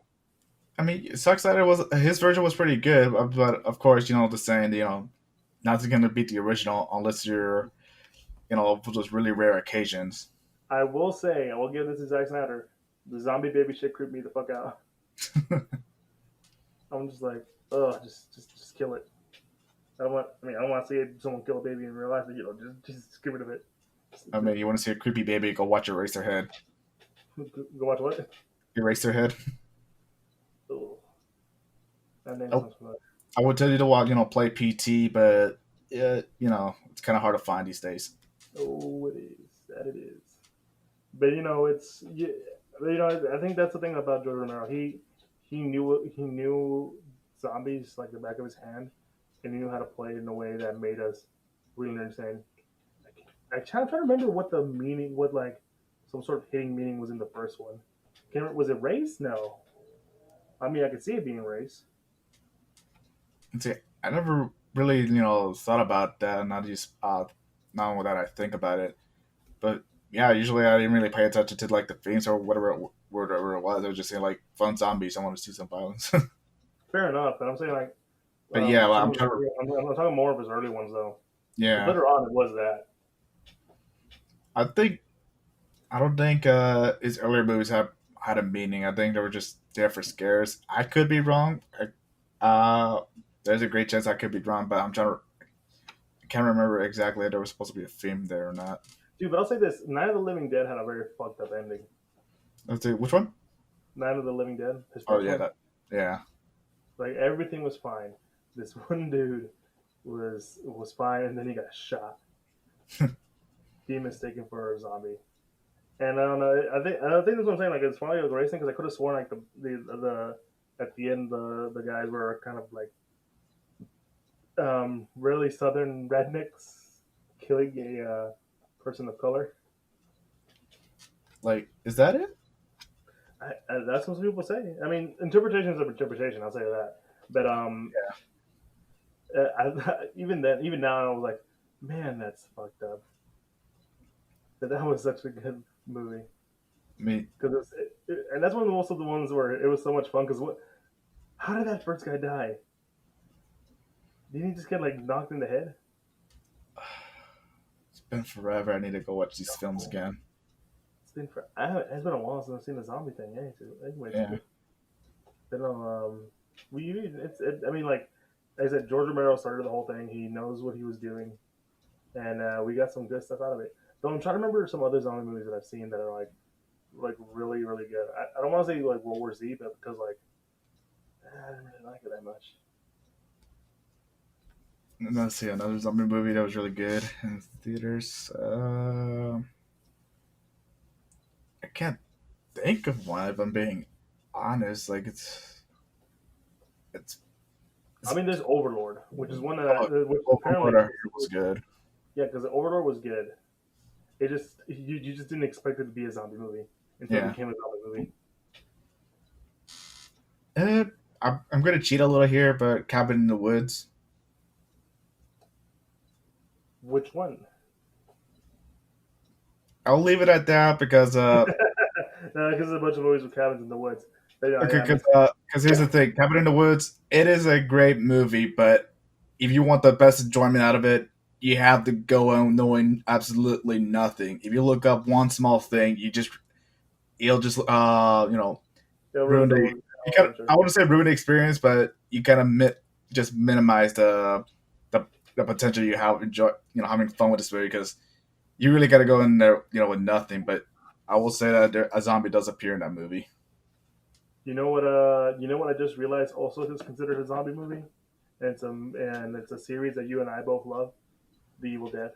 S2: Zack Snyder was his version was pretty good, but of course, the saying, nothing's gonna beat the original unless you're, for those really rare occasions.
S1: I will say, I will give this to Zack Snyder. The zombie baby shit creeped me the fuck out. I'm just like, ugh, just kill it. I don't want. I mean, I don't want to see someone kill a baby in real life. But, just get rid of it.
S2: I mean, you want to see a creepy baby? Go watch Eraserhead.
S1: Go watch what?
S2: Eraserhead.
S1: Ugh. That name
S2: Oh,
S1: sounds familiar.
S2: I would tell you to watch, play PT, but yeah, it's kind of hard to find these days.
S1: Oh, it is. That it is. But it's yeah, I think that's the thing about George Romero. He knew zombies like the back of his hand, and he knew how to play it in a way that made us really understand. I'm trying to remember what the meaning, what like some sort of hitting meaning was in the first one. Was it race? No. I mean, I could see it being race.
S2: And see, I never really, thought about that. Not just now that I think about it, but yeah, usually I didn't really pay attention to like the themes or whatever it was. I was just saying like fun zombies. I want to see some violence.
S1: Fair enough, but I'm saying like
S2: But yeah, well,
S1: some of his I'm talking more of his early ones though. Because
S2: yeah,
S1: later on it was that.
S2: I think I don't think his earlier movies have had a meaning. I think they were just there for scares. I could be wrong. There's a great chance I could be wrong, but I can't remember exactly if there was supposed to be a theme there or not.
S1: Dude, but I'll say this: Night of the Living Dead had a very fucked up ending.
S2: Let's see, which one?
S1: Night of the Living Dead, his
S2: Oh
S1: first
S2: yeah,
S1: one.
S2: yeah.
S1: Like everything was fine. This one dude was fine, and then he got shot. Being mistaken for a zombie. And I don't know. I think that's what I'm saying. Like it's funny it was racing because I could have sworn like the at the end the guys were kind of like really southern rednecks killing a person of color.
S2: Like, is that it?
S1: That's what people say. I mean, interpretations of interpretation. I'll say that. But even then, even now, I was like, man, that's fucked up. But that was such a good movie
S2: I mean,
S1: because and that's one of the most of the ones where it was so much fun. Because what? How did that first guy die? Didn't he just get like knocked in the head?
S2: it's been forever. I need to go watch these films again.
S1: It's been a while since I've seen the zombie thing. Anyway,
S2: Yeah.
S1: too. But I mean, like I said, George Romero started the whole thing. He knows what he was doing, and we got some good stuff out of it. Though I'm trying to remember some other zombie movies that I've seen that are like really really good. I don't want to say like World War Z, but because like I didn't really like it that much.
S2: And let's see another zombie movie that was really good in theaters. I can't think of one if I'm being honest. Like it's,
S1: I
S2: it's
S1: mean, there's Overlord, which is one
S2: oh,
S1: that which apparently
S2: Overlord I heard was good.
S1: yeah, because Overlord was good. It just you just didn't expect it to be a zombie movie until it
S2: Yeah.
S1: became a zombie movie.
S2: Uh, I'm gonna cheat a little here, but Cabin in the Woods.
S1: Which one?
S2: I'll leave it at that because
S1: No, because there's a bunch of movies with cabins in the woods. But yeah,
S2: okay,
S1: yeah, makes
S2: because here's the thing, Cabin in the Woods. It is a great movie, but if you want the best enjoyment out of it, you have to go on knowing absolutely nothing. If you look up one small thing, you'll just
S1: They'll ruin
S2: ruin
S1: the
S2: the
S1: whole
S2: you kind of,
S1: adventure.
S2: I wouldn't say ruin the experience, but you kind of just minimize the the potential you have enjoy having fun with this movie because you really got to go in there with nothing. But I will say that a zombie does appear in that movie.
S1: You know what I just realized also is considered a zombie movie, and it's a series that you and I both love, The Evil Dead.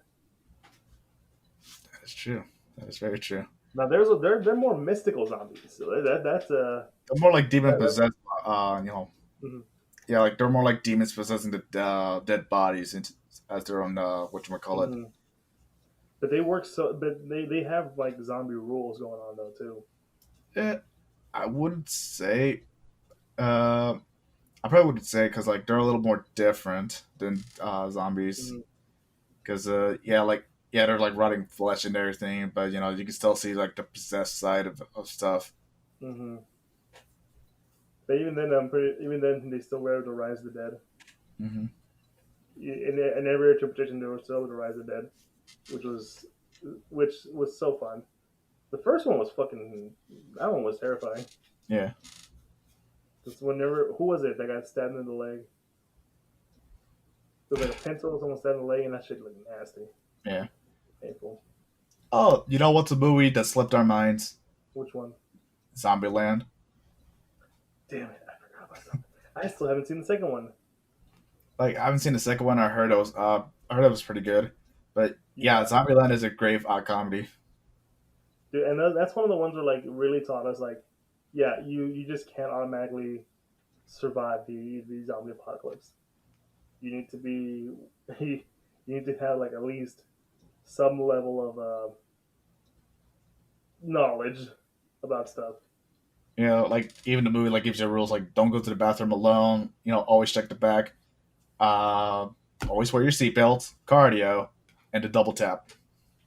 S2: That is true. That is very true.
S1: Now they're more mystical zombies. So that's
S2: They're more like demon
S1: that,
S2: possessed.
S1: mhm,
S2: Yeah, like they're more like demons possessing the dead bodies as their own what you call it.
S1: mhm. But they work so but they have like zombie rules going on though too.
S2: Eh, I wouldn't say. Uh, I probably wouldn't say because like they're a little more different than zombies.
S1: Hmm.
S2: Because yeah, they're like rotting flesh and everything, but you can still see like the possessed side of stuff.
S1: Hmm. But even then, even then they still were able to rise the dead.
S2: Hmm.
S1: In every interpretation, they were still able to rise the dead, which was which was so fun. The first one was fucking. That one was terrifying.
S2: Yeah,
S1: Because whenever who was it that got stabbed in the leg? It was like a pencil, someone stabbed in the leg, and that shit looked nasty,
S2: yeah.
S1: painful.
S2: Oh, you know what's a movie that slipped our minds?
S1: Which one?
S2: Zombieland.
S1: Damn it, I forgot about something. I still haven't seen the second one.
S2: Like I haven't seen the second one. I heard it was pretty good, but yeah,
S1: Yeah,
S2: Zombieland is a great comedy.
S1: dude, and that's one of the ones where like really taught us like, yeah, you just can't automatically survive the zombie apocalypse. You need to be you need to have like at least some level of knowledge about stuff.
S2: Like even the movie like gives you rules like don't go to the bathroom alone. Always check the back. Uh, Always wear your seatbelt, cardio, and a double tap.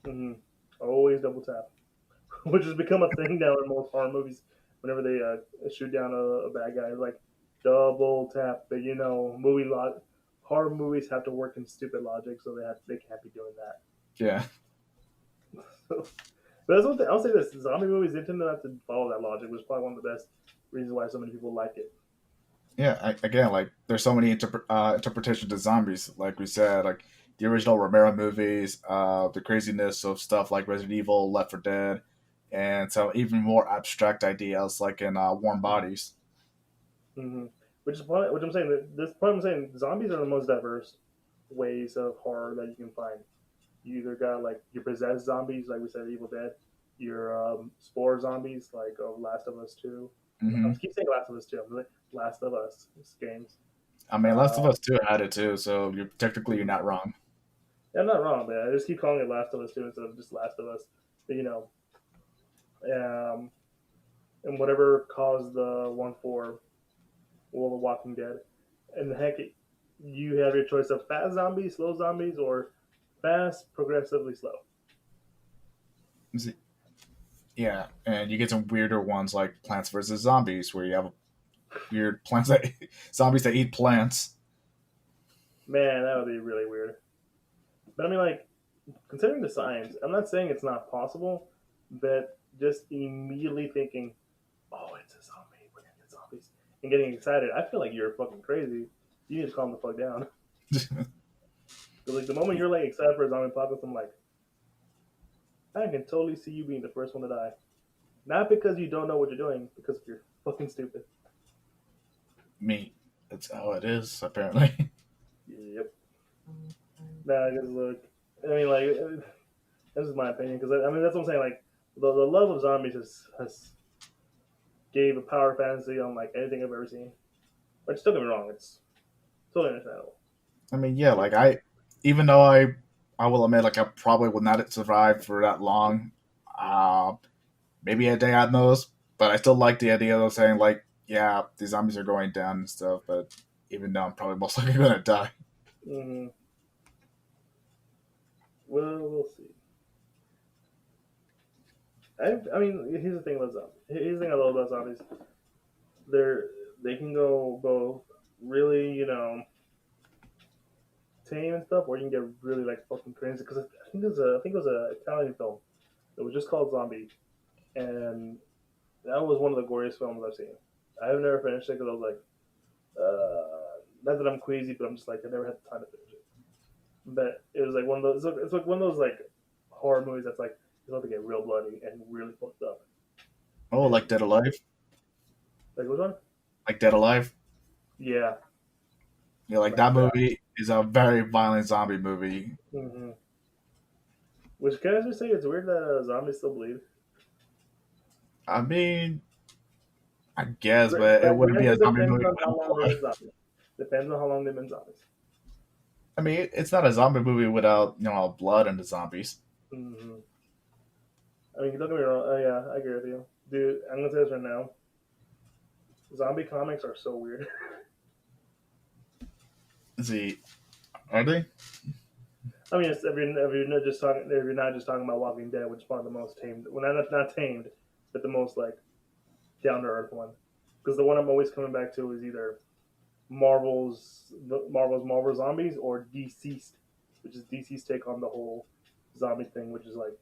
S1: Hmm. Always double tap, which has become a thing now in most horror movies. Whenever they shoot down a bad guy, like double tap. But horror movies have to work in stupid logic, so they can't be doing that.
S2: Yeah,
S1: But that's one thing. I'll say this: zombie movies they tend not to follow that logic, which is probably one of the best reasons why so many people like it.
S2: yeah. Again, like there's so many interpretations of zombies. Like we said, like the original Romero movies, the craziness of stuff like Resident Evil, Left 4 Dead, and some even more abstract ideas like in Warm Bodies.
S1: Hmm. Which I'm saying that this point I'm saying zombies are the most diverse ways of horror that you can find. You either got like your possessed zombies, like we said, Evil Dead, your spore zombies, like Last of Us Two. I
S2: Hmm.
S1: keep saying Last of Us Two. I'm like Last of Us games.
S2: I mean, Last
S1: Uh,
S2: of Us 2 had it too, so you're
S1: mhm.
S2: not wrong.
S1: Yeah, I'm not wrong, man. I just keep calling it Last of Us Two instead of just Last of Us. But, um, and whatever caused the one for World of Walking Dead, and heck, you have your choice of fast zombies, slow zombies, or fast, progressively slow.
S2: Yeah, and you get some weirder ones like Plants vs Zombies, where you have weird plants that zombies that eat plants.
S1: Man, that would be really weird. But I mean, like, considering the science, I'm not saying it's not possible, but just immediately thinking, oh, it's a zombie, we're gonna get zombies, and getting excited, I feel like you're fucking crazy. You need to calm the fuck down. Because like the moment you're like excited for a zombie apocalypse, I'm like, I can totally see you being the first one to die. Not because you don't know what you're doing, because you're fucking stupid.
S2: Me, that's how it is apparently.
S1: Yep. Nah, because look, I mean, like, this is my opinion, because I mean that's what I'm saying. Like, the love of zombies has gave a power fantasy on like anything I've ever seen. Which don't get me wrong, it's totally understandable.
S2: I mean, yeah,
S1: It,
S2: like even though I will admit, like I probably would not survive for that long. Uh, Maybe a day at most, but I still like the idea of saying like, yeah, the zombies are going down and stuff. But even though I'm probably most likely gonna die.
S1: mm-hmm. Well, we'll see. I mean, here's the thing about zombies. Here's the thing I love about zombies. They're they can go both really, tame and stuff, or you can get really like fucking crazy. Because I think it was a Italian film. It was just called Zombie, and that was one of the goriest films I've seen. I have never finished it because I was like, not that I'm queasy, but I'm just like I never had the time to finish it. But it was like one of those. It's like one of those like horror movies that's like it's about to get real bloody and really fucked up.
S2: Oh, like
S1: And
S2: Dead Alive,
S1: like which one?
S2: like Dead Alive.
S1: Yeah,
S2: Yeah, like
S1: like
S2: that
S1: that.
S2: movie is a very violent zombie movie.
S1: hmm Which can I just say it's weird that zombies still bleed.
S2: I mean, I guess, but it
S1: But I
S2: wouldn't be
S1: guess
S2: a
S1: it
S2: zombie
S1: depends
S2: movie
S1: on how
S2: without
S1: long they've
S2: blood.
S1: been zombies. Depends on how long they've been zombies.
S2: I mean, it's not a zombie movie without blood and the zombies.
S1: hmm I mean, don't get me wrong. Oh yeah, I agree with you, dude. I'm gonna say this right now. Zombie comics are so weird.
S2: Let's see, are they?
S1: I mean, if you're not just talking about Walking Dead, which is one of the most tamed, well, not tamed, but the most like down to earth one. Because the one I'm always coming back to is either Marvel's Marvel Zombies or Deceased, which is DC's take on the whole zombie thing, which is like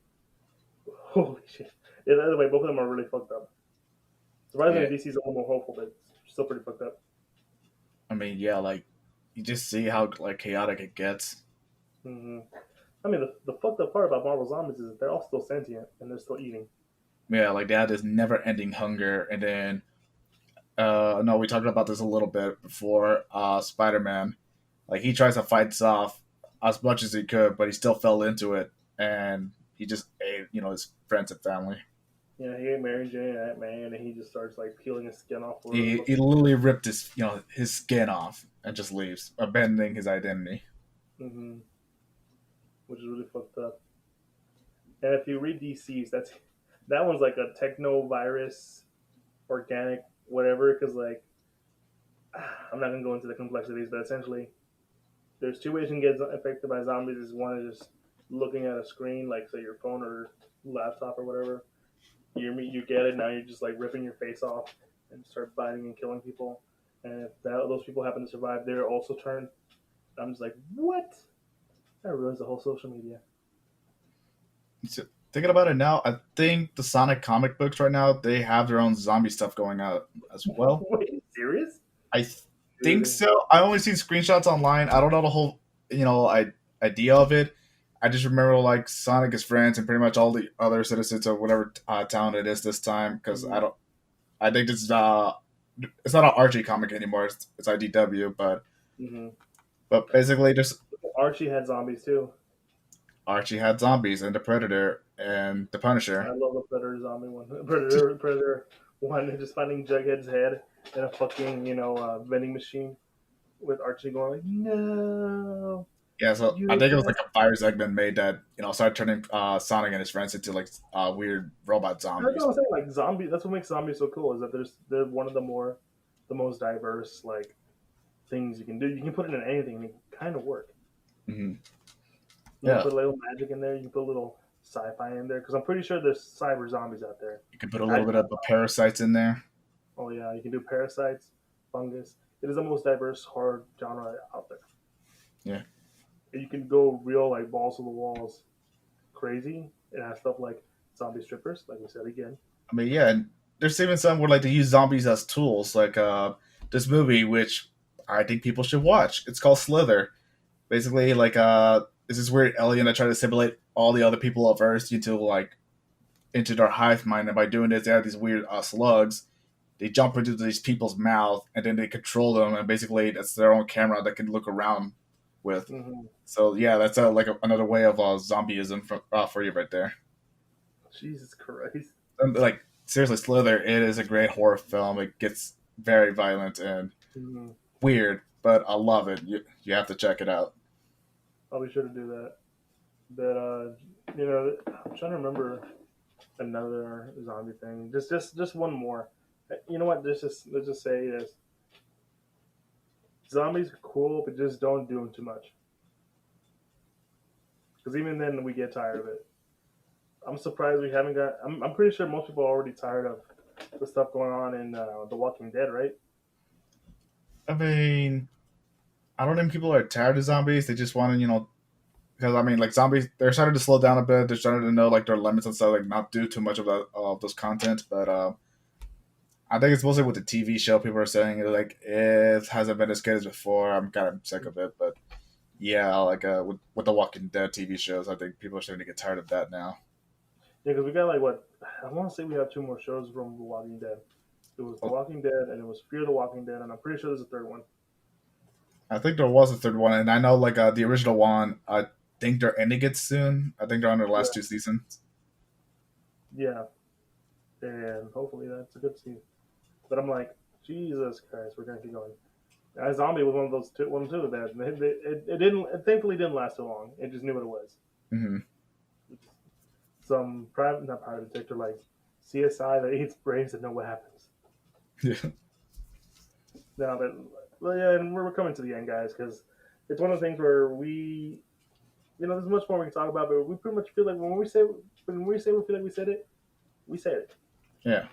S1: holy shit. Yeah, by the way, both of them are really fucked up. Surprisingly,
S2: Yeah,
S1: DC's a little more hopeful, but it's still pretty fucked up.
S2: I mean, yeah, like you just see how like chaotic it gets.
S1: hmm I mean, the fucked up part about Marvel Zombies is that they're all still sentient and they're still eating.
S2: Yeah, like they had this never-ending hunger, and then no, we talked about this a little bit before. Spider-Man, like he tries to fight this off as much as he could, but he still fell into it, and he just ate, his friends and family.
S1: You know, he ate Mary Jane and Aunt May, and then he just starts like peeling his skin off for the
S2: He
S1: fucking.
S2: literally ripped his skin off and just leaves, abandoning his identity.
S1: hmm which is really fucked up. And if you read DC's, that one's like a techno virus, organic, whatever. Because like, I'm not gonna go into the complexities, but essentially, there's two ways you can get affected by zombies. Is one is just looking at a screen, like say your phone or laptop or whatever. You get it now. You're just like ripping your face off and start biting and killing people. And if those people happen to survive, they're also turned. I'm just like, what? That ruins the whole social media.
S2: So, thinking about it now, I think the Sonic comic books right now they have their own zombie stuff going out as well.
S1: Wait, serious?
S2: I think
S1: Dude.
S2: so. I only seen screenshots online. I don't know the whole idea of it. I just remember like Sonic is friends and pretty much all the other citizens of whatever town it is this time because I
S1: Mhm.
S2: don't. I think this is it's not an Archie comic anymore. It's IDW,
S1: hmm
S2: but basically just
S1: Archie had zombies too.
S2: Archie had zombies and the Predator and the
S1: I
S2: Punisher.
S1: love the Predator zombie one. Predator one, just finding Jughead's head in a fucking vending machine with Archie going like, "No,
S2: Yeah, so I
S1: you
S2: think it was
S1: guys."
S2: like a virus Eggman made that started turning Sonic and his friends into like weird robot
S1: That's what
S2: zombies.
S1: I'm saying. Like zombie. That's what makes zombies so cool. Is that they're one of the most diverse like things you can do. You can put it in anything and it can kind of work.
S2: Hmm.
S1: You can
S2: Yeah,
S1: put a little magic in there. You can put a little sci-fi in there because I'm pretty sure there's cyber zombies out there.
S2: you could put a
S1: I
S2: little bit of the parasites in there.
S1: Oh yeah, you can do parasites, fungus. It is the most diverse horror genre out there.
S2: Yeah,
S1: And you can go real like balls to the walls, crazy. It has stuff like zombie strippers, like we said again.
S2: I mean, yeah, and there's even some where like they use zombies as tools, like this movie which I think people should watch. It's called Slither. Basically, like it's this weird alien that try to assimilate all the other people of Earth into their hive mind, and by doing this, they have these weird slugs. They jump into these people's mouth, and then they control them, and basically, it's their own camera that can look around with.
S1: hmm
S2: So yeah, that's another way of zombieism for you right there.
S1: Jesus Christ.
S2: And, like seriously, Slither, it is a great horror film. It gets very violent and
S1: hmm
S2: weird, but I love it. You have to check it out.
S1: I'll be sure to do that. But I'm trying to remember another zombie thing. Just one more. You know what? Let's just say this: zombies are cool, but just don't do them too much. Because even then, we get tired of it. I'm surprised we haven't got. I'm pretty sure most people are already tired of the stuff going on in The Walking Dead, right?
S2: I mean, I don't think people are tired of zombies. They just want to, because I mean, like zombies, they're starting to slow down a bit. They're starting to know like their limits and stuff, like not do too much of that of those content. But I think it's mostly with the TV show. People are saying like it hasn't been as good as before. I'm kind of sick of it, but yeah, like with the Walking Dead TV shows, I think people are starting to get tired of that now.
S1: Yeah, because we got like what I want to say we have two more shows from The Walking Dead. It was The
S2: Well,
S1: Walking Dead and it was Fear the Walking Dead, and I'm pretty sure there's a third one.
S2: I think there was a third one, and I know like the original one. I think they're ending it soon. I think they're on their last two seasons.
S1: Yeah, and hopefully that's a good scene. But I'm like, Jesus Christ, we're gonna keep going. Zombie was one of those one too that it didn't it thankfully didn't last too long. It just knew what it was.
S2: Hmm.
S1: Some private not private detective like CSI that eats brains and know what happens.
S2: Yeah.
S1: Now that well, yeah, and we're coming to the end, guys, because it's one of the things where there's much more we can talk about, but we pretty much feel like when we say we feel like we said it, we said it,
S2: Yeah.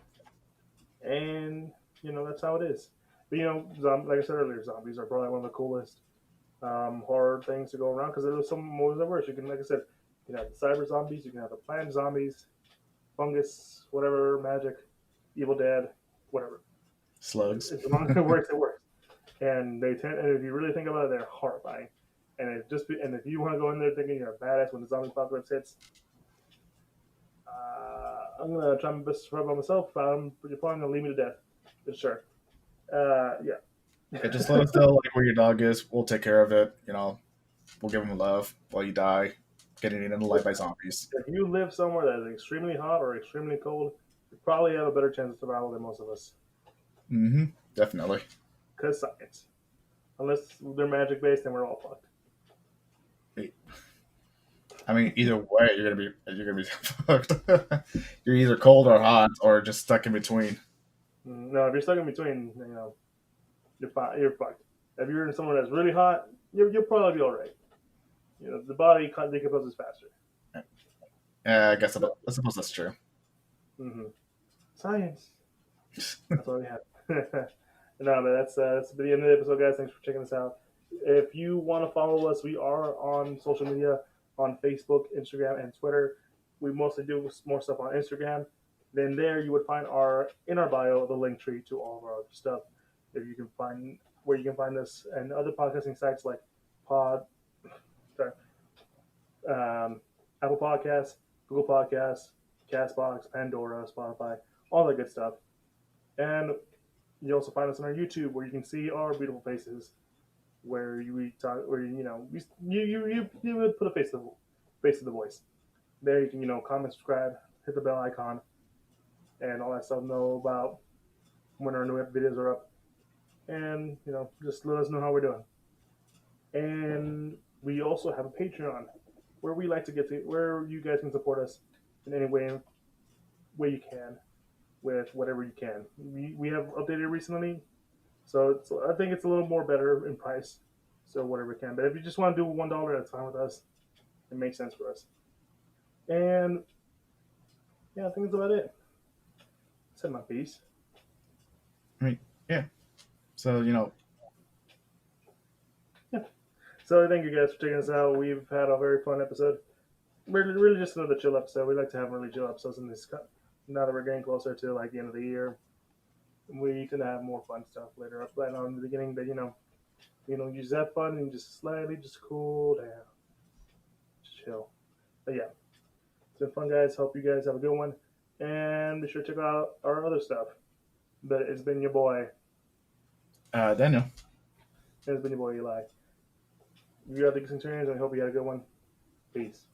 S1: and that's how it is. But like I said earlier, zombies are probably one of the coolest horror things to go around because there's some more than worse. You can, like I said, you can have the cyber zombies, you can have the plant zombies, fungus, whatever, magic, Evil Dead, whatever.
S2: Slugs.
S1: As long as it works, it works. And and if you really think about it, they're horrifying. And if you want to go in there thinking you're a badass when the zombie apocalypse hits, I'm gonna try my best to survive by myself. You're probably gonna leave me to death, for sure. Yeah.
S2: Yeah, just let us know like where your dog is. We'll take care of it. We'll give him love while you die, getting eaten alive by zombies.
S1: If you live somewhere that is extremely hot or extremely cold, you probably have a better chance of survival than most of us.
S2: Mm-hmm. Definitely.
S1: Because science. Unless they're magic based, then we're all fucked.
S2: I mean, either way, you're gonna be fucked. You're either cold or hot, or just stuck in between.
S1: No, if you're stuck in between, you're fine. You're fucked. If you're in somewhere that's really hot, you'll probably be all right. The body decomposes faster.
S2: Yeah, I suppose that's true.
S1: Mm-hmm. Science. That's all we have. No, but that's the end of the episode, guys. Thanks for checking us out. If you want to follow us, we are on social media on Facebook, Instagram, and Twitter. We mostly do more stuff on Instagram. Then there you would find in our bio the link tree to all of our other stuff. If you can find where you can find us and other podcasting sites like Pod, sorry, Apple Podcasts, Google Podcasts, Castbox, Pandora, Spotify, all that good stuff. And you also find us on our YouTube where you can see our beautiful faces, where we talk, where you would put a face to the voice. There you can comment, subscribe, hit the bell icon, and all that stuff. Know about when our new videos are up, and just let us know how we're doing. And we also have a Patreon where we like to get to where you guys can support us in any way you can with whatever you can. We have updated recently, so I think it's a little more better in price. So whatever we can. But if you just want to do $1, that's fine with us. It makes sense for us. And yeah, I think that's about it. Said my piece.
S2: I mean, yeah. So
S1: Yeah. So thank you guys for checking us out. We've had a very fun episode. Really just another chill episode. We like to have really chill episodes in this. Now that we're getting closer to like the end of the year, we can have more fun stuff later. I plan on in the beginning that you just have fun and just slightly just cool down, just chill. But yeah, it's been fun, guys. Hope you guys have a good one, and be sure to check out our other stuff. But it's been your boy.
S2: Daniel.
S1: It's been your boy Eli. You got the Geek Centurions, and I hope you had a good one. Peace.